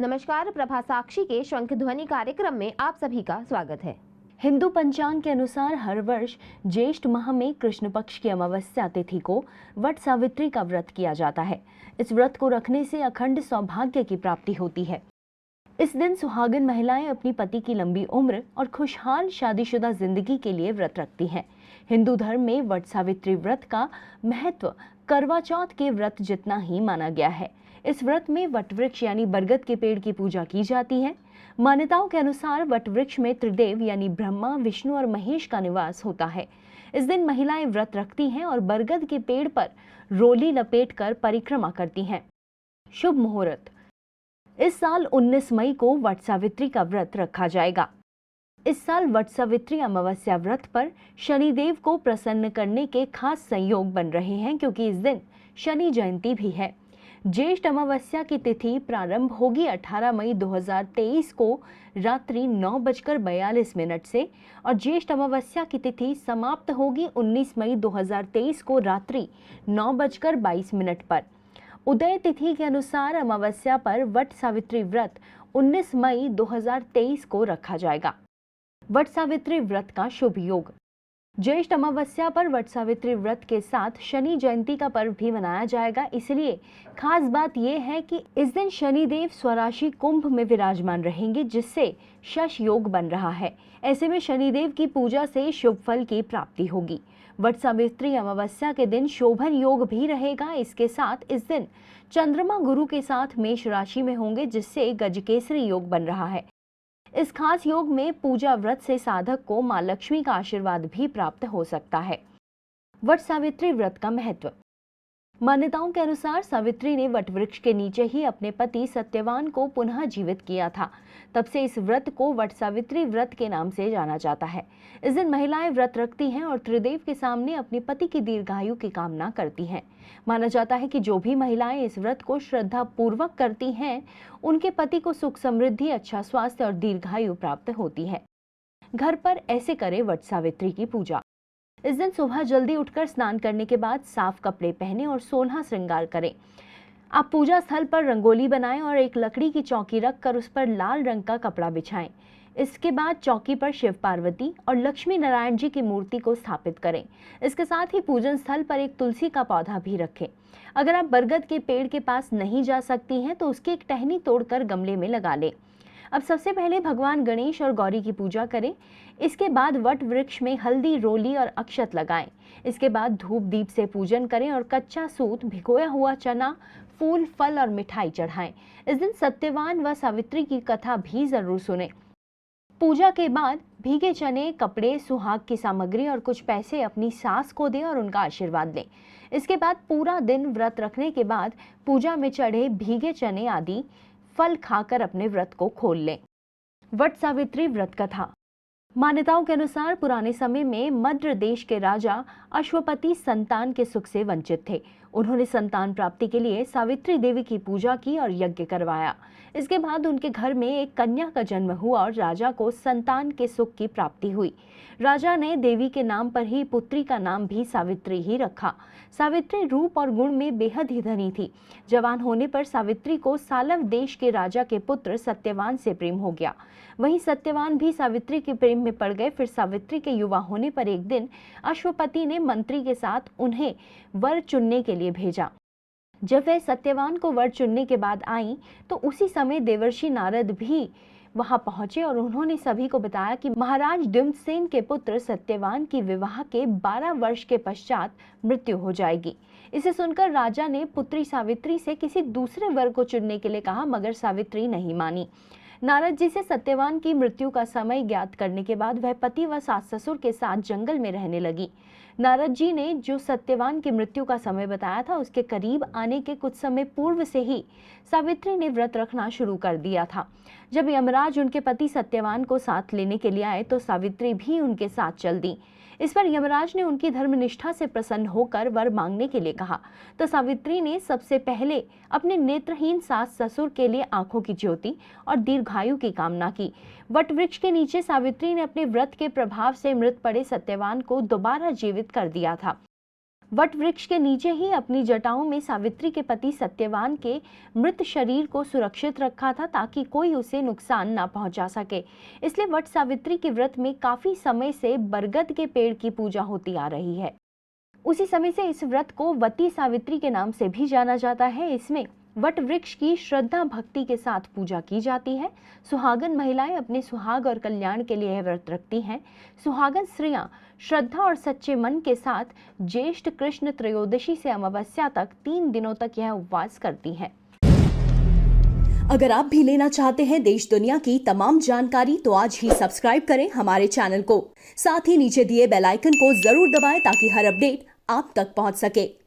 नमस्कार, प्रभा साक्षी के शंख ध्वनि कार्यक्रम में आप सभी का स्वागत है। हिंदू पंचांग के अनुसार हर वर्ष ज्येष्ठ माह में कृष्ण पक्ष की अमावस्या तिथि को वट सावित्री का व्रत किया जाता है। इस व्रत को रखने से अखंड सौभाग्य की प्राप्ति होती है। इस दिन सुहागिन महिलाएं अपनी पति की लंबी उम्र और खुशहाल शादीशुदा जिंदगी के लिए व्रत रखती हैं। हिंदू धर्म में वट सावित्री व्रत का महत्व करवा चौथ के व्रत जितना ही माना गया है। इस व्रत में वट वृक्ष यानी बरगद के पेड़ की पूजा की जाती है। मान्यताओं के अनुसार वट वृक्ष में त्रिदेव यानी ब्रह्मा, विष्णु और महेश का निवास होता है। इस दिन महिलाएं व्रत रखती हैं और बरगद के पेड़ पर रोली लपेटकर परिक्रमा करती हैं। शुभ मुहूर्त। इस साल 19 मई को वट सावित्री का व्रत रखा जाएगा। इस साल वट सावित्री अमावस्या व्रत पर शनिदेव को प्रसन्न करने के खास संयोग बन रहे हैं, क्योंकि इस दिन शनि जयंती भी है। ज्येष्ठ अमावस्या की तिथि प्रारंभ होगी 18 मई 2023 को रात्रि 9:42 से और ज्येष्ठ अमावस्या की तिथि समाप्त होगी 19 मई 2023 को रात्रि 9:22 पर। उदय तिथि के अनुसार अमावस्या पर वट सावित्री व्रत 19 मई 2023 को रखा जाएगा। वट सावित्री व्रत का शुभ योग। ज्येष्ठ अमावस्या पर वट सावित्री व्रत के साथ शनि जयंती का पर्व भी मनाया जाएगा। इसलिए खास बात यह है कि इस दिन शनिदेव स्वराशि कुंभ में विराजमान रहेंगे, जिससे शश योग बन रहा है। ऐसे में शनिदेव की पूजा से शुभ फल की प्राप्ति होगी। वट सावित्री अमावस्या के दिन शोभन योग भी रहेगा। इसके साथ इस दिन चंद्रमा गुरु के साथ मेष राशि में होंगे, जिससे गजकेसरी योग बन रहा है। इस खास योग में पूजा व्रत से साधक को मां लक्ष्मी का आशीर्वाद भी प्राप्त हो सकता है। वट सावित्री व्रत का महत्व। मान्यताओं के अनुसार सावित्री ने वट वृक्ष के नीचे ही अपने पति सत्यवान को पुनः जीवित किया था। तब से इस व्रत को वट सावित्री व्रत के नाम से जाना जाता है। इस दिन महिलाएं व्रत रखती हैं और त्रिदेव के सामने अपने पति की दीर्घायु की कामना करती हैं। माना जाता है कि जो भी महिलाएं इस व्रत को श्रद्धा पूर्वक करती हैं, उनके पति को सुख समृद्धि, अच्छा स्वास्थ्य और दीर्घायु प्राप्त होती है। घर पर ऐसे करें वट सावित्री की पूजा। इस दिन सुबह जल्दी उठकर स्नान करने के बाद साफ कपड़े पहने और सोलह श्रृंगार करें। आप पूजा स्थल पर रंगोली बनाएं और एक लकड़ी की चौकी रखकर उस पर लाल रंग का कपड़ा बिछाएं। इसके बाद चौकी पर शिव पार्वती और लक्ष्मी नारायण जी की मूर्ति को स्थापित करें। इसके साथ ही पूजन स्थल पर एक तुलसी का पौधा भी रखें। अगर आप बरगद के पेड़ के पास नहीं जा सकती हैं तो उसकी एक टहनी तोड़कर गमले में लगा लें। अब सबसे पहले भगवान गणेश और गौरी की पूजा करें। इसके बाद वट वृक्ष में हल्दी, रोली और अक्षत लगाएं। इसके बाद धूप दीप से पूजन करें और कच्चा सूत, भिगोया हुआ चना, फूल, फल और मिठाई चढ़ाएं। इस दिन सत्यवान व सावित्री की कथा भी जरूर सुनें। पूजा के बाद भीगे चने, कपड़े, सुहाग की सामग्री और कुछ पैसे अपनी सास को दें और उनका आशीर्वाद लें। इसके बाद पूरा दिन व्रत रखने के बाद पूजा में चढ़े भीगे चने आदि फल खाकर अपने व्रत को खोल लें। वट सावित्री व्रत कथा। मान्यताओं के अनुसार पुराने समय में मद्र देश के राजा अश्वपति संतान के सुख से वंचित थे। उन्होंने संतान प्राप्ति के लिए सावित्री देवी की पूजा की और यज्ञ करवाया। इसके बाद उनके घर में एक कन्या का जन्म हुआ और राजा को संतान के सुख की प्राप्ति हुई। राजा ने देवी के नाम पर ही पुत्री का नाम भी सावित्री ही रखा। सावित्री रूप और गुण में बेहद ही धनी थी। जवान होने पर सावित्री को सालव देश के राजा के पुत्र सत्यवान से प्रेम हो गया। वहीं सत्यवान भी सावित्री के प्रेम में पड़ गए। फिर सावित्री के युवा होने पर एक दिन अश्वपति ने मंत्री के साथ उन्हें वर चुनने के लिए भेजा। जब वे सत्यवान को वर चुनने के बाद आई तो उसी समय देवर्षि नारद भी वहां पहुंचे और उन्होंने सभी को बताया कि महाराज द्युम्नसेन के पुत्र सत्यवान की विवाह के 12 वर्ष के पश्चात मृत्यु हो जाएगी। इसे सुनकर राजा ने पुत्री सावित्री से किसी दूसरे वर को चुनने के लिए कहा, मगर सावित्री नहीं मानी। नारद जी से सत्यवान की मृत्यु का समय ज्ञात करने के बाद वह पति व सास ससुर के साथ जंगल में रहने लगी। नारद जी ने जो सत्यवान की मृत्यु का समय बताया था, उसके करीब आने के कुछ समय पूर्व से ही सावित्री ने व्रत रखना शुरू कर दिया था। जब यमराज उनके पति सत्यवान को साथ लेने के लिए आए तो सावित्री भी उनके साथ चल दी। इस पर यमराज ने उनकी धर्मनिष्ठा से प्रसन्न होकर वर मांगने के लिए कहा तो सावित्री ने सबसे पहले अपने नेत्रहीन सास ससुर के लिए आंखों की ज्योति और दीर्घायु की कामना की। वट वृक्ष के नीचे सावित्री ने अपने व्रत के प्रभाव से मृत पड़े सत्यवान को दोबारा जीवित कर दिया था। वट वृक्ष के नीचे ही अपनी जटाओं में सावित्री के पति सत्यवान के मृत शरीर को सुरक्षित रखा था ताकि कोई उसे नुकसान ना पहुंचा सके। इसलिए वट सावित्री के व्रत में काफी समय से बरगद के पेड़ की पूजा होती आ रही है। उसी समय से इस व्रत को वती सावित्री के नाम से भी जाना जाता है। इसमें वट वृक्ष की श्रद्धा भक्ति के साथ पूजा की जाती है। सुहागन महिलाएं अपने सुहाग और कल्याण के लिए यह व्रत रखती हैं। सुहागन स्त्रियां श्रद्धा और सच्चे मन के साथ ज्येष्ठ कृष्ण त्रयोदशी से अमावस्या तक 3 दिनों तक यह उपवास करती हैं। अगर आप भी लेना चाहते हैं देश दुनिया की तमाम जानकारी तो आज ही सब्सक्राइब करें हमारे चैनल को। साथ ही नीचे दिए बेल आइकन को जरूर दबाएं ताकि हर अपडेट आप तक पहुंच सके।